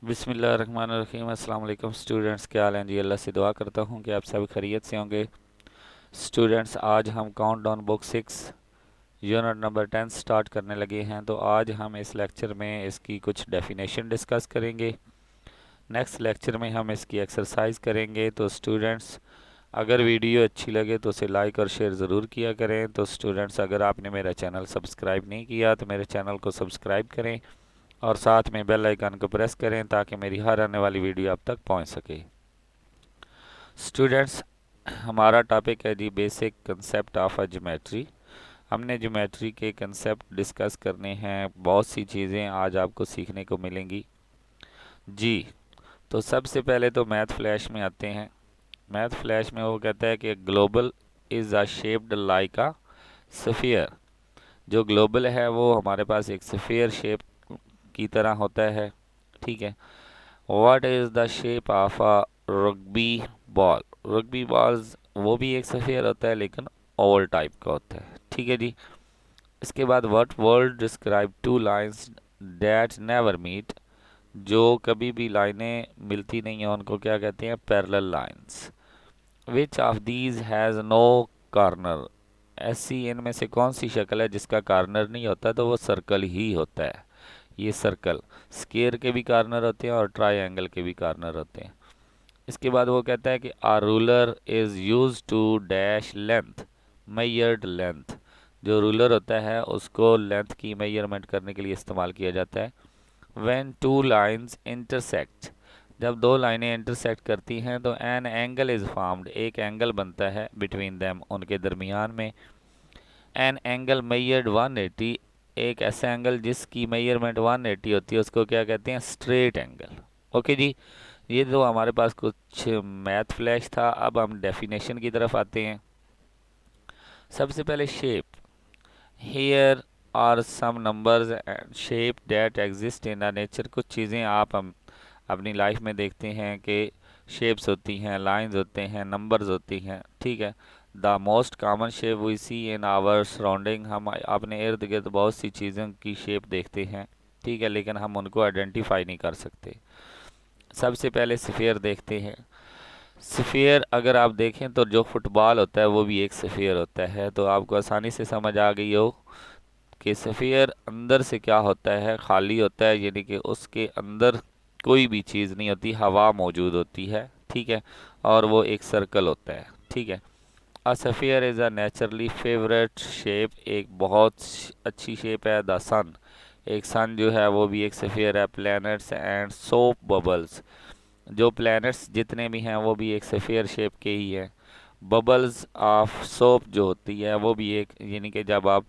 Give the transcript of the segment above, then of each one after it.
बिस्मिल्लाहिर्रहमानिर्रहीम। अस्सलाम वालेकुम स्टूडेंट्स, क्या हाल हैं जी। अल्लाह से दुआ करता हूँ कि आप सभी खैरियत से होंगे। स्टूडेंट्स, आज हम count down book 6 unit number 10 start करने लगे हैं। तो आज हम इस लेक्चर में इसकी कुछ डेफिनेशन डिस्कस करेंगे। नेक्स्ट लेक्चर में हम इसकी एक्सरसाइज करेंगे। तो स्टूडेंट्स, अगर वीडियो अच्छी लगे तो उसे लाइक और शेयर ज़रूर किया करें। तो स्टूडेंट्स, अगर आपने मेरा चैनल सब्सक्राइब नहीं किया तो मेरे चैनल को सब्सक्राइब करें और साथ में बेल आइकन को प्रेस करें ताकि मेरी हर आने वाली वीडियो आप तक पहुंच सके। स्टूडेंट्स, हमारा टॉपिक है जी basic concept of a geometry. हमने ज्योमेट्री के कंसेप्ट डिस्कस करने हैं। बहुत सी चीज़ें आज आपको सीखने को मिलेंगी जी। तो सबसे पहले तो मैथ फ्लैश में आते हैं। मैथ फ्लैश में वो कहता है कि global is a shaped like a sphere. जो ग्लोबल है वो हमारे पास एक स्फीयर शेप की तरह होता है, ठीक है। What is the shape of a rugby ball. Rugby balls वो भी एक सफ़ेयर होता है लेकिन ओवल टाइप का होता है, ठीक है जी। इसके बाद what word describe two lines that never meet. जो कभी भी लाइनें मिलती नहीं हैं उनको क्या कहते हैं? Parallel lines. Which of these has no corner. ऐसी इनमें से कौन सी शक्ल है जिसका कॉर्नर नहीं होता? तो वो सर्कल ही होता है। ये सर्कल, स्क्वायर के भी कॉर्नर होते हैं और ट्रायंगल के भी कॉर्नर होते हैं। इसके बाद वो कहता है कि a ruler is use to dash length measured length. जो रूलर होता है उसको लेंथ की मेयरमेंट करने के लिए इस्तेमाल किया जाता है। When two lines intersect. जब दो लाइनें इंटरसेक्ट करती हैं तो एन एंगल इज़ फॉर्म्ड। एक एंगल बनता है बिटवीन देम, उनके दरमियान में। An angle मेयर्ड 180। एक ऐसा एंगल जिसकी मेयरमेंट 180 होती है उसको क्या कहते हैं? Straight angle. ओके जी। ये तो हमारे पास कुछ मैथ फ्लैश था। अब हम डेफिनेशन की तरफ आते हैं। सबसे पहले shape. Here are some numbers and shape that exist in the nature. कुछ चीज़ें हम अपनी लाइफ में देखते हैं कि शेप्स होती हैं, लाइंस होते हैं, नंबर्स होती हैं, ठीक है। The most common shape we see in our surrounding. हम अपने इर्द गिर्द बहुत सी चीज़ों की शेप देखते हैं, ठीक है, लेकिन हम उनको आइडेंटिफाई नहीं कर सकते। सबसे पहले स्फीयर देखते हैं। स्फीयर अगर आप देखें तो जो फुटबॉल होता है वो भी एक स्फीयर होता है। तो आपको आसानी से समझ आ गई हो कि स्फीयर अंदर से क्या होता है? खाली होता है, यानी कि उसके अंदर कोई भी चीज़ नहीं होती, हवा मौजूद होती है, ठीक है। और वो एक सर्कल होता है, ठीक है। अ sphere is a naturally favourite shape. एक बहुत अच्छी शेप है द सन। एक सन जो है वो भी एक स्फीयर है। Planets and soap bubbles. जो प्लैनेट्स जितने भी हैं वो भी एक स्फीयर शेप के ही हैं। बबल्स ऑफ सोप जो होती है वो भी एक, यानी कि जब आप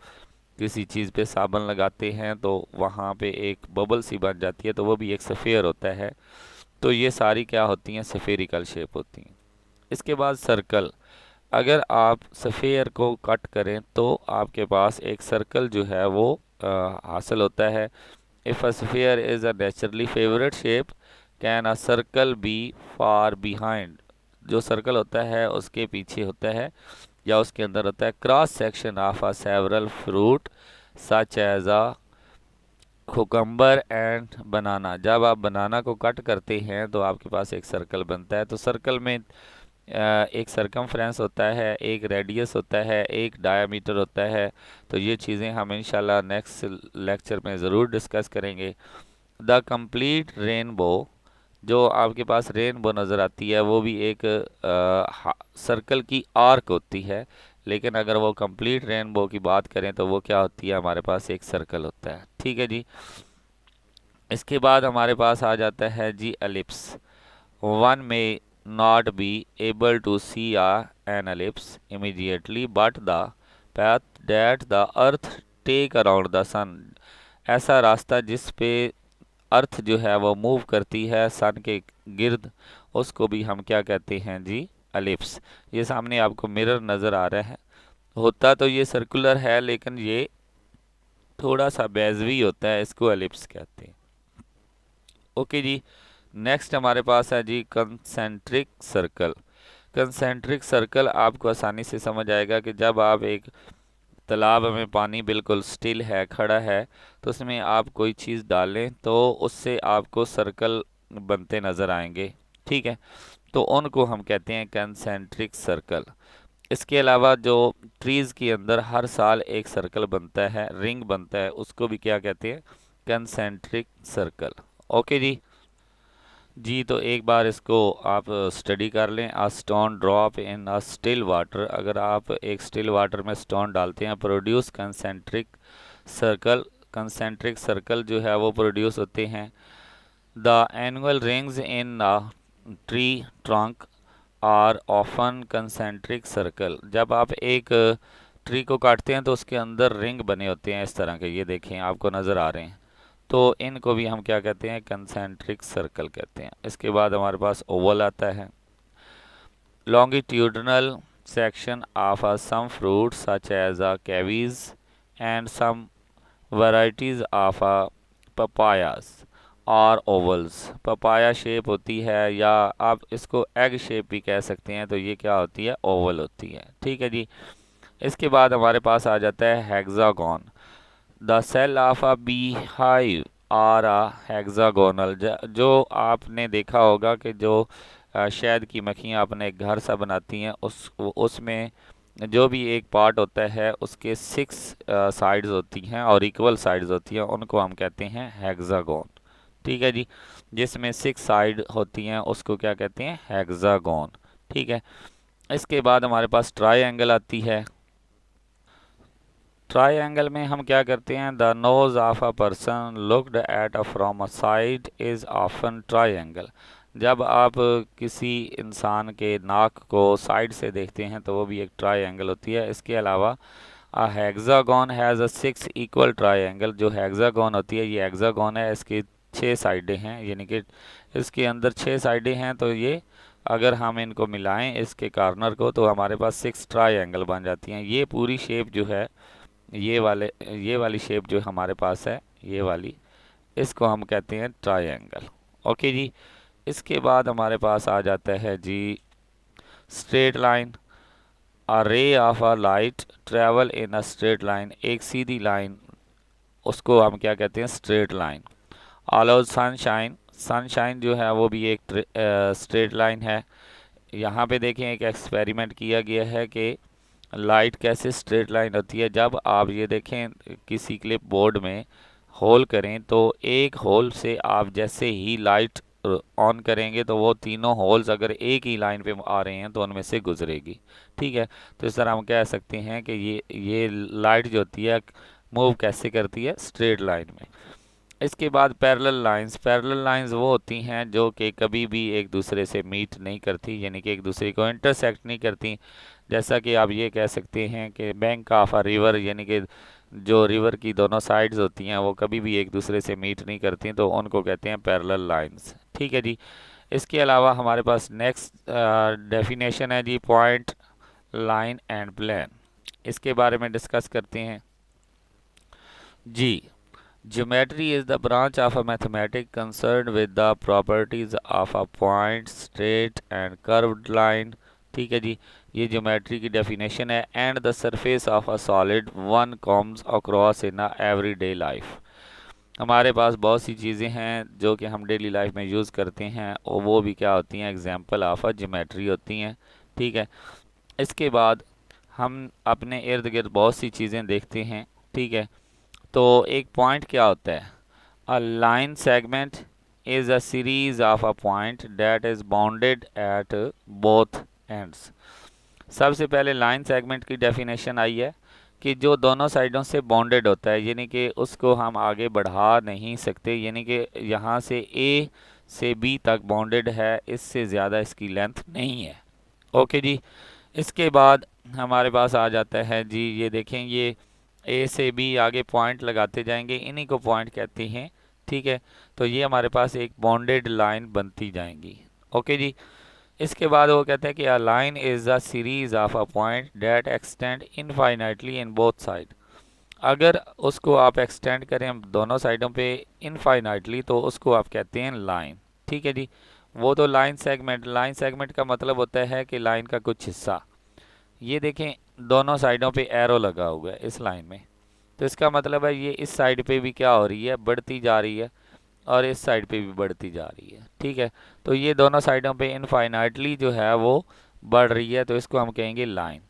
किसी चीज़ पे साबुन लगाते हैं तो वहाँ पे एक बबल सी बन जाती है, तो वो भी एक स्फीयर होता है। तो ये सारी क्या होती हैं? स्फेरिकल शेप होती हैं। इसके बाद सर्कल। अगर आप स्फीयर को कट करें तो आपके पास एक सर्कल जो है वो हासिल होता है। If a sphere is a naturally favourite shape can a circle be far behind. जो सर्कल होता है उसके पीछे होता है या उसके अंदर होता है। Cross section of a several fruit such as a cucumber and banana. जब आप बनाना को कट करते हैं तो आपके पास एक सर्कल बनता है। तो सर्कल में एक सरकमफ्रेंस होता है, एक रेडियस होता है, एक डायामीटर होता है। तो ये चीज़ें हम इंशाल्लाह नेक्स्ट लेक्चर में ज़रूर डिस्कस करेंगे। The complete rainbow. जो आपके पास रेनबो नज़र आती है वो भी एक सर्कल की आर्क होती है, लेकिन अगर वो कंप्लीट रेनबो की बात करें तो वो क्या होती है? हमारे पास एक सर्कल होता है, ठीक है जी। इसके बाद हमारे पास आ जाता है जी ellipse. One may not be able to see an ellipse immediately but the path that the earth take around the sun। ऐसा रास्ता जिस पे अर्थ जो है वो मूव करती है सन के गिर्द, उसको भी हम क्या कहते हैं जी? एलिप्स। ये सामने आपको मिरर नज़र आ रहा है। होता तो ये सर्कुलर है लेकिन ये थोड़ा सा बेजवी होता है, इसको एलिप्स कहते हैं। ओके जी। नेक्स्ट हमारे पास है जी कंसेंट्रिक सर्कल। कंसेंट्रिक सर्कल आपको आसानी से समझ आएगा कि जब आप एक तालाब में पानी बिल्कुल स्टिल है, खड़ा है, तो उसमें आप कोई चीज़ डालें तो उससे आपको सर्कल बनते नज़र आएंगे, ठीक है, तो उनको हम कहते हैं कंसेंट्रिक सर्कल। इसके अलावा जो ट्रीज़ के अंदर हर साल एक सर्कल बनता है, रिंग बनता है, उसको भी क्या कहते हैं, कंसेंट्रिक सर्कल। ओके जी, तो एक बार इसको आप स्टडी कर लें। A stone drop in a still water, अगर आप एक स्टिल वाटर में स्टोन डालते हैं, produce concentric circle, concentric circle जो है वो प्रोड्यूस होते हैं। The annual rings in tree trunk are often concentric circle. जब आप एक ट्री को काटते हैं तो उसके अंदर रिंग बने होते हैं इस तरह के, ये देखें आपको नज़र आ रहे हैं, तो इनको भी हम क्या कहते हैं, कंसेंट्रिक सर्कल कहते हैं। इसके बाद हमारे पास ओवल आता है। Longitudinal section of some fruit such as kiwis and some varieties of papayas और ओवल्स। पपाया शेप होती है, या आप इसको एग शेप भी कह सकते हैं, तो ये क्या होती है, ओवल होती है, ठीक है जी। इसके बाद हमारे पास आ जाता है hexagon. The cell of a bee hive are a hexagonal. जो आपने देखा होगा कि जो शहद की मक्खियाँ अपने घर सा बनाती हैं, उसमें जो भी एक पार्ट होता है उसके 6 साइड्स होती हैं और इक्वल साइड्स होती हैं, उनको हम कहते हैं हेक्सागोन, ठीक है जी। जिसमें 6 साइड होती हैं उसको क्या कहते हैं, हेक्सागोन, ठीक है। इसके बाद हमारे पास ट्रायंगल आती है। ट्रायंगल में हम क्या करते हैं, the nose of a person looked at a from a side is often triangle. जब आप किसी इंसान के नाक को साइड से देखते हैं तो वो भी एक ट्रायंगल होती है। इसके अलावा a hexagon has a 6 equal triangle. जो हेक्सागोन होती है, ये हेक्सागोन है, इसकी 6 साइडें हैं, यानी कि इसके अंदर 6 साइडें हैं, तो ये अगर हम इनको मिलाएं इसके कार्नर को तो हमारे पास 6 ट्रायंगल बन जाती हैं। ये पूरी शेप जो है, ये वाली शेप जो हमारे पास है, ये वाली, इसको हम कहते हैं ट्रायंगल। ओके जी। इसके बाद हमारे पास आ जाता है जी straight line. A ray of a light travel in a straight line. एक सीधी लाइन, उसको हम क्या कहते हैं, straight line. Alloy sunshine, sunshine जो है वो भी एक स्ट्रेट लाइन है। यहाँ पे देखें एक एक्सपेरिमेंट किया गया है कि लाइट कैसे स्ट्रेट लाइन होती है। जब आप ये देखें किसी क्लिप बोर्ड में होल करें, तो एक होल से आप जैसे ही लाइट ऑन करेंगे तो वो तीनों होल्स अगर एक ही लाइन पे आ रहे हैं तो उनमें से गुजरेगी, ठीक है। तो इस तरह हम कह सकते हैं कि ये लाइट जो होती है मूव कैसे करती है, स्ट्रेट लाइन में। इसके बाद पैरेलल लाइंस। पैरेलल लाइंस वो होती हैं जो कि कभी भी एक दूसरे से मीट नहीं करती, यानी कि एक दूसरे को इंटरसेक्ट नहीं करती। जैसा कि आप ये कह सकते हैं कि बैंक ऑफ अ रिवर, यानी कि जो रिवर की दोनों साइड्स होती हैं वो कभी भी एक दूसरे से मीट नहीं करती, तो उनको कहते हैं पैरेलल लाइंस, ठीक है जी। इसके अलावा हमारे पास नेक्स्ट डेफिनेशन है जी पॉइंट, लाइन एंड प्लेन। इसके बारे में डिस्कस करते हैं जी। Geometry is the branch of a mathematics concerned with the properties of a point, straight and curved line, ठीक है जी। ये ज्योमेट्री की डेफिनेशन है। And the surface of a solid one comes across in a everyday life. हमारे पास बहुत सी चीज़ें हैं जो कि हम डेली लाइफ में यूज़ करते हैं और वो भी क्या होती हैं, एग्जाम्पल ऑफ अ ज्योमेट्री होती हैं, ठीक है। इसके बाद हम अपने इर्द गिर्द बहुत सी चीज़ें देखते हैं, ठीक है। तो एक पॉइंट क्या होता है, a line segment is a series of a point that is bounded at both ends. सबसे पहले लाइन सेगमेंट की डेफिनेशन आई है कि जो दोनों साइडों से बाउंडेड होता है, यानी कि उसको हम आगे बढ़ा नहीं सकते, यानी कि यहाँ से ए से बी तक बाउंडेड है, इससे ज़्यादा इसकी लेंथ नहीं है। ओके जी। इसके बाद हमारे पास आ जाता है जी, ये देखें, ये ए से बी आगे पॉइंट लगाते जाएंगे, इन्हीं को पॉइंट कहते हैं, ठीक है। तो ये हमारे पास एक बॉन्डेड लाइन बनती जाएंगी। ओके जी। इसके बाद वो कहते हैं कि a line is a series of a point that extend infinitely in both side. अगर उसको आप एक्सटेंड करें दोनों साइडों पे इनफाइनाइटली तो उसको आप कहते हैं लाइन, ठीक है जी। वो तो लाइन सेगमेंट, लाइन सेगमेंट का मतलब होता है कि लाइन का कुछ हिस्सा, ये देखें दोनों साइडों पे एरो लगा हुआ है इस लाइन में, तो इसका मतलब है ये इस साइड पे भी क्या हो रही है, बढ़ती जा रही है, और इस साइड पे भी बढ़ती जा रही है, ठीक है। तो ये दोनों साइडों पे इनफाइनाइटली जो है वो बढ़ रही है, तो इसको हम कहेंगे लाइन।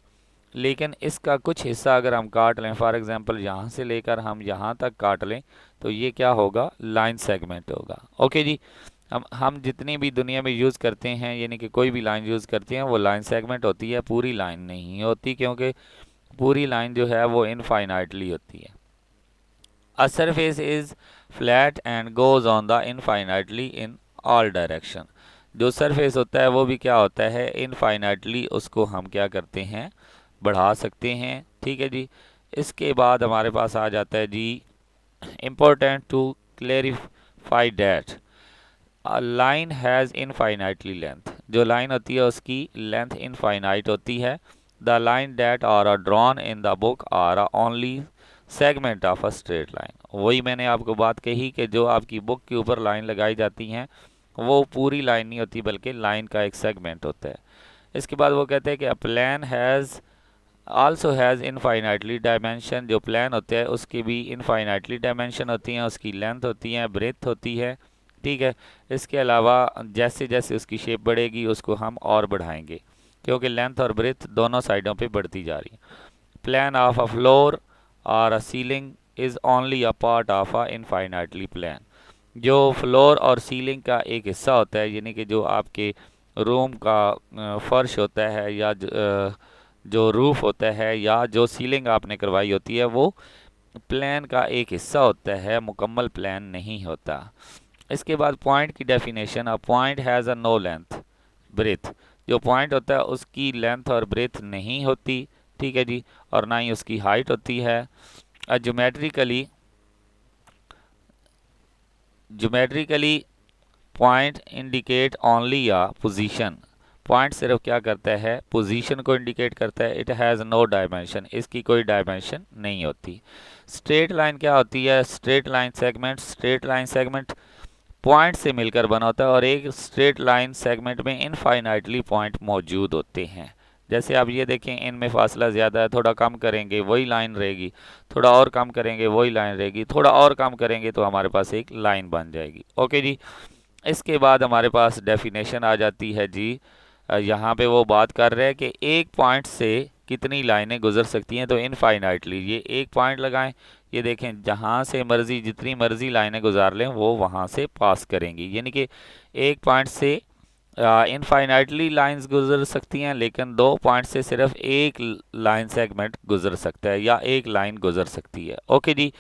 लेकिन इसका कुछ हिस्सा अगर हम काट लें, फॉर एग्जांपल यहाँ से लेकर हम यहाँ तक काट लें, तो ये क्या होगा, लाइन सेगमेंट होगा। ओके जी। हम जितनी भी दुनिया में यूज़ करते हैं, यानी कि कोई भी लाइन यूज़ करते हैं, वो लाइन सेगमेंट होती है, पूरी लाइन नहीं होती, क्योंकि पूरी लाइन जो है वो इनफाइनाइटली होती है। A surface is flat and goes on the infinitely in all direction. जो सरफेस होता है वो भी क्या होता है, इनफाइनाइटली उसको हम क्या करते हैं, बढ़ा सकते हैं। ठीक है जी। इसके बाद हमारे पास आ जाता है जी, important to clarify that a line has infinitely length. जो लाइन होती है उसकी लेंथ इनफाइनाइट होती है। The line that are drawn in the book are only segment of a straight line. वही मैंने आपको बात कही कि जो आपकी बुक के ऊपर लाइन लगाई जाती हैं वो पूरी लाइन नहीं होती, बल्कि लाइन का एक सेगमेंट होता है। इसके बाद वो कहते हैं कि अ plane has also has infinitely dimension. जो प्लान होते हैं उसकी भी इनफाइनाइटली डायमेंशन होती हैं, उसकी लेंथ होती है, ब्रेथ होती है। ठीक है। इसके अलावा जैसे जैसे उसकी शेप बढ़ेगी उसको हम और बढ़ाएंगे, क्योंकि लेंथ और ब्रेथ दोनों साइडों पे बढ़ती जा रही है। प्लान ऑफ अ फ्लोर और a ceiling is only a part of a infinitely plane. जो फ्लोर और सीलिंग का एक हिस्सा होता है, यानी कि जो आपके रूम का फर्श होता है, या जो रूफ होता है, या जो सीलिंग आपने करवाई होती है, वो प्लान का एक हिस्सा होता है, मुकम्मल प्लान नहीं होता। इसके बाद पॉइंट की definition, a point has a no length breadth. जो पॉइंट होता है उसकी लेंथ और ब्रेथ नहीं होती। ठीक है जी। और ना ही उसकी हाइट होती है। Geometrically point indicate only a position. Point सिर्फ क्या करता है, पोजीशन को इंडिकेट करता है। इट हैज़ नो डायमेंशन, इसकी कोई डायमेंशन नहीं होती। स्ट्रेट लाइन क्या होती है, straight line segment. Straight line segment point से मिलकर बना होता है, और एक स्ट्रेट लाइन सेगमेंट में इनफाइनाइटली पॉइंट मौजूद होते हैं। जैसे आप ये देखें, इनमें फासला ज़्यादा है, थोड़ा कम करेंगे वही लाइन रहेगी, थोड़ा और कम करेंगे वही लाइन रहेगी, थोड़ा और कम करेंगे तो हमारे पास एक लाइन बन जाएगी। ओके जी। इसके बाद हमारे पास डेफिनेशन आ जाती है जी। यहाँ पे वो बात कर रहे हैं कि एक पॉइंट से कितनी लाइनें गुजर सकती हैं, तो इनफाइनाइटली। ये एक पॉइंट लगाएं, ये देखें जहाँ से मर्जी जितनी मर्जी लाइनें गुजार लें वो वहाँ से पास करेंगी, यानी कि एक पॉइंट से इनफाइनाइटली लाइंस गुजर सकती हैं, लेकिन दो पॉइंट से सिर्फ एक लाइन सेगमेंट गुजर सकता है, या एक लाइन गुजर सकती है। ओके जी।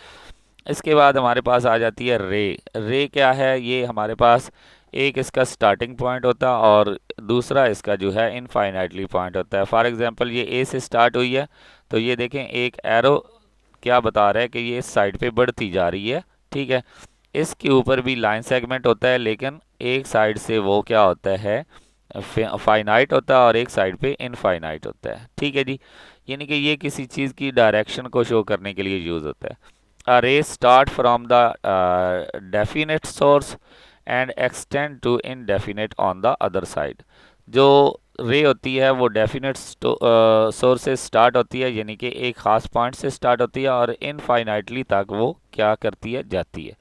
इसके बाद हमारे पास आ जाती है रे। रे क्या है, ये हमारे पास एक इसका स्टार्टिंग पॉइंट होता है और दूसरा इसका जो है इनफाइनाइटली पॉइंट होता है। फॉर एग्जांपल ये ए से स्टार्ट हुई है, तो ये देखें एक एरो क्या बता रहा है कि ये इस साइड पे बढ़ती जा रही है। ठीक है। इसके ऊपर भी लाइन सेगमेंट होता है, लेकिन एक साइड से वो क्या होता है, फाइनाइट होता है, और एक साइड पे इनफाइनाइट होता है। ठीक है जी। यानी कि ये किसी चीज़ की डायरेक्शन को शो करने के लिए यूज़ होता है। A ray start from the definite source and extend to indefinite on the other side। जो रे होती है वो डेफिनेट सोर्स से स्टार्ट होती है, यानी कि एक ख़ास पॉइंट से स्टार्ट होती है, और इनफाइनाइटली तक वो क्या करती है, जाती है।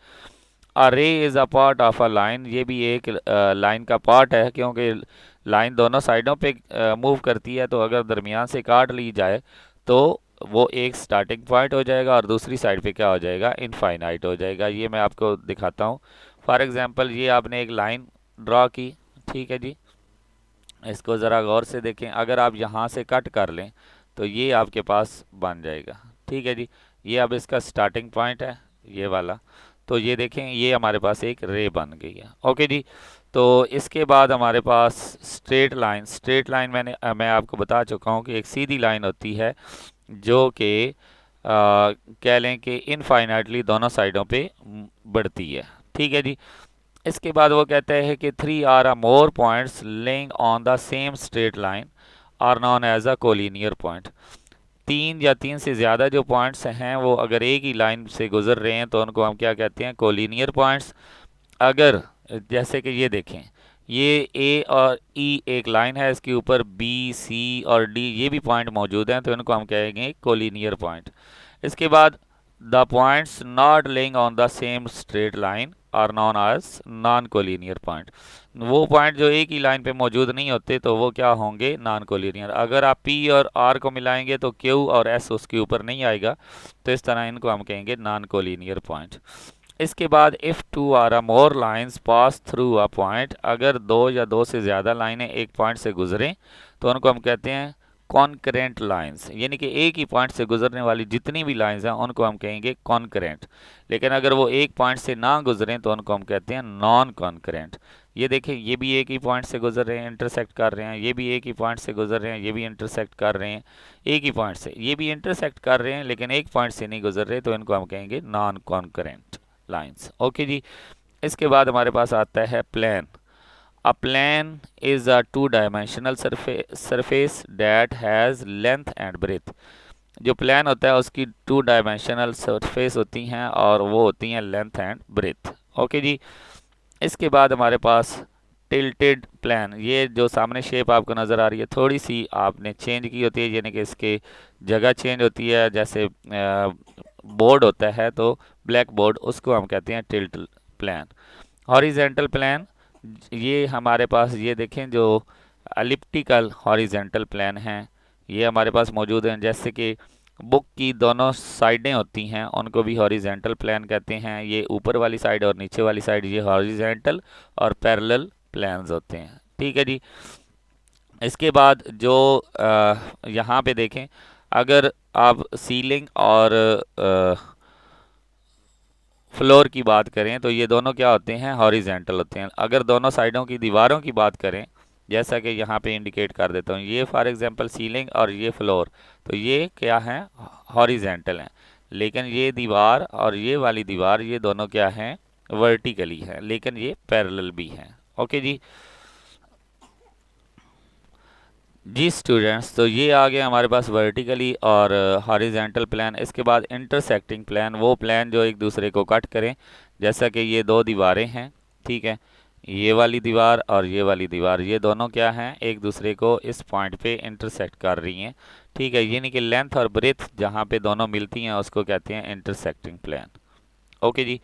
A ray is a part of a line. ये भी एक लाइन का पार्ट है, क्योंकि लाइन दोनों साइडों पे मूव करती है, तो अगर दरमियान से काट ली जाए तो वो एक स्टार्टिंग पॉइंट हो जाएगा, और दूसरी साइड पे क्या हो जाएगा, इनफाइनाइट हो जाएगा। ये मैं आपको दिखाता हूँ। फॉर एग्जांपल ये आपने एक लाइन ड्रॉ की। ठीक है जी। इसको ज़रा गौर से देखें, अगर आप यहाँ से कट कर लें तो ये आपके पास बन जाएगा। ठीक है जी। ये अब इसका स्टार्टिंग पॉइंट है, ये वाला। तो ये देखें, ये हमारे पास एक रे बन गई है। ओके जी। तो इसके बाद हमारे पास स्ट्रेट लाइन। स्ट्रेट लाइन मैं आपको बता चुका हूँ कि एक सीधी लाइन होती है, जो कि कह लें कि इनफाइनाइटली दोनों साइडों पे बढ़ती है। ठीक है जी। इसके बाद वो कहते हैं कि 3 or a more points lying on the same straight line are known as a collinear point. तीन या तीन से ज़्यादा जो पॉइंट्स हैं वो अगर एक ही लाइन से गुजर रहे हैं तो उनको हम क्या कहते हैं, कोलिनियर पॉइंट्स। अगर जैसे कि ये देखें, ये ए और ई एक लाइन है, इसके ऊपर बी सी और डी ये भी पॉइंट मौजूद हैं, तो इनको हम कहेंगे कोलिनियर पॉइंट। इसके बाद the points not lying on the same straight line are known as non collinear point. वो पॉइंट जो एक ही लाइन पे मौजूद नहीं होते तो वो क्या होंगे, नॉन कोलिनियर। अगर आप पी और आर को मिलाएंगे तो क्यू और एस उसके ऊपर नहीं आएगा, तो इस तरह इनको हम कहेंगे नॉन कोलिनियर पॉइंट। इसके बाद if two or more lines pass through a point, अगर दो या दो से ज़्यादा लाइनें एक पॉइंट से गुजरें तो उनको हम कहते हैं कॉन्करेंट लाइंस, यानी कि एक ही पॉइंट से गुजरने वाली जितनी भी लाइंस हैं उनको हम कहेंगे कॉन्करेंट। लेकिन अगर वो एक पॉइंट से ना गुजरें तो उनको हम कहते हैं नॉन कॉन्करेंट। ये देखें, ये भी एक ही पॉइंट से गुजर रहे हैं, इंटरसेक्ट कर रहे हैं, ये भी एक ही पॉइंट से गुजर रहे हैं, ये भी इंटरसेक्ट कर रहे हैं एक ही पॉइंट से, ये भी इंटरसेक्ट कर रहे हैं लेकिन एक पॉइंट से नहीं गुजर रहे, तो इनको हम कहेंगे नॉन कॉन्करेंट लाइंस। ओके जी। इसके बाद हमारे पास आता है plane. A plane is a two dimensional surface that has length and breadth. जो प्लेन होता है उसकी टू डायमेंशनल सरफेस होती हैं और वो होती हैं लेंथ एंड ब्रेथ। ओके जी। इसके बाद हमारे पास टिल्टेड प्लेन। ये जो सामने शेप आपको नज़र आ रही है थोड़ी सी आपने चेंज की होती है, यानी कि इसके जगह चेंज होती है। जैसे बोर्ड होता है तो ब्लैक बोर्ड, उसको हम कहते हैं टिल्ट प्लेन। हॉरिजेंटल प्लेन, ये हमारे पास ये देखें जो एलिप्टिकल हॉरिजेंटल प्लेन हैं ये हमारे पास मौजूद हैं। जैसे कि बुक की दोनों साइडें होती हैं उनको भी हॉरिजेंटल प्लेन कहते हैं। ये ऊपर वाली साइड और नीचे वाली साइड ये हॉरिजेंटल और पैरेलल प्लेन्स होते हैं। ठीक है जी। इसके बाद जो यहाँ पे देखें, अगर आप सीलिंग और फ्लोर की बात करें तो ये दोनों क्या होते हैं, हॉरिजेंटल होते हैं। अगर दोनों साइडों की दीवारों की बात करें, जैसा कि यहाँ पे इंडिकेट कर देता हूँ, ये फॉर एग्जांपल सीलिंग और ये फ्लोर, तो ये क्या हैं, हॉरिजेंटल हैं। लेकिन ये दीवार और ये वाली दीवार ये दोनों क्या हैं, वर्टिकली हैं, लेकिन ये पैरेलल भी हैं। ओके जी। जी स्टूडेंट्स, तो ये आ गया हमारे पास वर्टिकली और हॉरिजेंटल प्लान। इसके बाद इंटरसेक्टिंग प्लान, वो प्लान जो एक दूसरे को कट करें। जैसा कि ये दो दीवारें हैं, ठीक है, ये वाली दीवार और ये वाली दीवार, ये दोनों क्या हैं, एक दूसरे को इस पॉइंट पे इंटरसेक्ट कर रही हैं। ठीक है, यानी कि लेंथ और ब्रेथ जहाँ पे दोनों मिलती हैं उसको कहते हैं इंटरसेक्टिंग प्लान। ओके जी।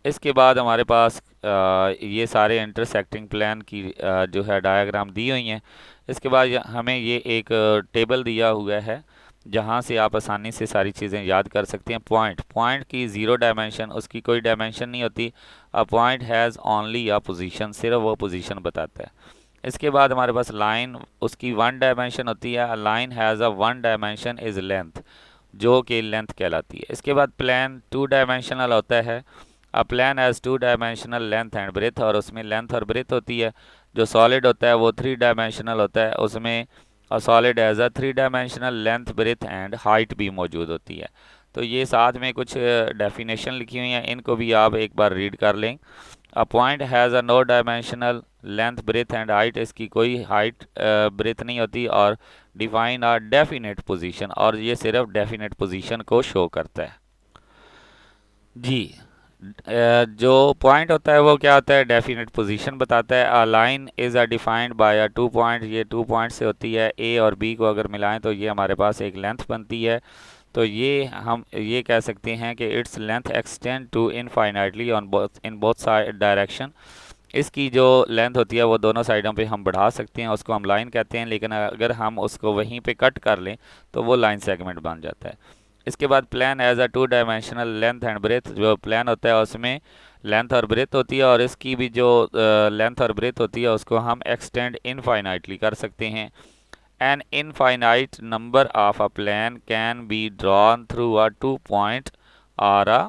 इसके बाद हमारे पास ये सारे इंटरसेक्टिंग प्लान की जो है डायग्राम दी हुई हैं। इसके बाद हमें ये एक टेबल दिया हुआ है जहाँ से आप आसानी से सारी चीज़ें याद कर सकते हैं। पॉइंट की ज़ीरो डायमेंशन, उसकी कोई डायमेंशन नहीं होती। अ point has only a position, सिर्फ वो पोजीशन बताता है। इसके बाद हमारे पास लाइन, उसकी वन डायमेंशन होती है। Line has a one dimension is length, जो कि लेंथ कहलाती है। इसके बाद प्लान टू डायमेंशनल होता है। A plane has two dimensional length and breadth, और उसमें लेंथ और ब्रेथ होती है। जो सॉलिड होता है वो थ्री डायमेंशनल होता है, उसमें solid as a three dimensional length breadth and height भी मौजूद होती है। तो ये साथ में कुछ डेफिनेशन लिखी हुई हैं, इनको भी आप एक बार रीड कर लें। A point has a no dimensional length breadth and height, इसकी कोई हाइट ब्रेथ नहीं होती। और डिफाइन अ डेफिनेट पोजीशन, और ये सिर्फ डेफिनेट पोजीशन को शो करता है। जी। जो पॉइंट होता है वो क्या होता है, डेफिनेट पोजीशन बताता है। A line is a defined by a two point, ये टू पॉइंट से होती है। ए और बी को अगर मिलाएं तो ये हमारे पास एक लेंथ बनती है। तो ये हम ये कह सकते हैं कि its length extend to infinitely on both in both side direction. इसकी जो लेंथ होती है वो दोनों साइडों पे हम बढ़ा सकते हैं, उसको हम लाइन कहते हैं। लेकिन अगर हम उसको वहीं पे कट कर लें तो वो लाइन सेगमेंट बन जाता है। इसके बाद plane as a two dimensional length and breadth, जो प्लान होता है उसमें लेंथ और ब्रेथ होती है, और इसकी भी जो लेंथ और ब्रेथ होती है उसको हम एक्सटेंड इनफाइनाइटली कर सकते हैं। An infinite number of a plane can be drawn through a two point और a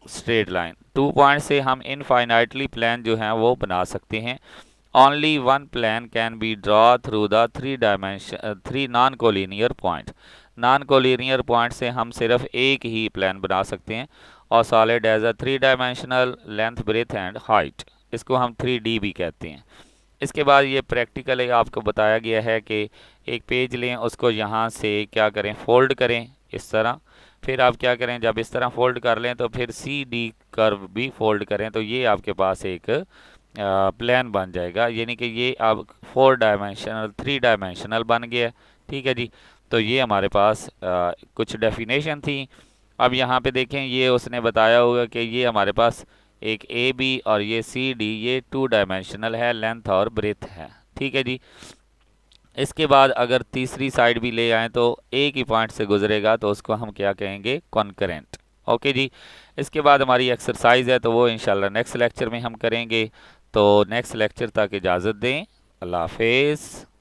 straight line. Two point से हम इनफाइनाइटली प्लान जो हैं वो बना सकते हैं। Only one plan can B draw through the three non collinear point. Non collinear point से हम सिर्फ एक ही प्लान बना सकते हैं। और solid as a three dimensional length breadth and height, इसको हम 3D भी कहते हैं। इसके बाद ये प्रैक्टिकली आपको बताया गया है कि एक पेज लें, उसको यहाँ से क्या करें, फोल्ड करें इस तरह। फिर आप क्या करें, जब इस तरह फोल्ड कर लें तो फिर CD कर्व भी फोल्ड करें, तो ये आपके पास एक प्लान बन जाएगा। यानी कि ये अब 4 डायमेंशनल 3 डायमेंशनल बन गया। ठीक है जी। तो ये हमारे पास कुछ डेफिनेशन थी। अब यहाँ पे देखें, ये उसने बताया होगा कि ये हमारे पास एक ए बी और ये सी डी, ये 2 डायमेंशनल है, लेंथ और ब्रेथ है। ठीक है जी। इसके बाद अगर तीसरी साइड भी ले आए तो एक ही पॉइंट से गुजरेगा, तो उसको हम क्या कहेंगे, कॉन्करेंट। ओके जी। इसके बाद हमारी एक्सरसाइज है, तो वो इंशाल्लाह नेक्स्ट लेक्चर में हम करेंगे। तो नेक्स्ट लेक्चर तक इजाज़त दें। अल्लाह हाफिज़।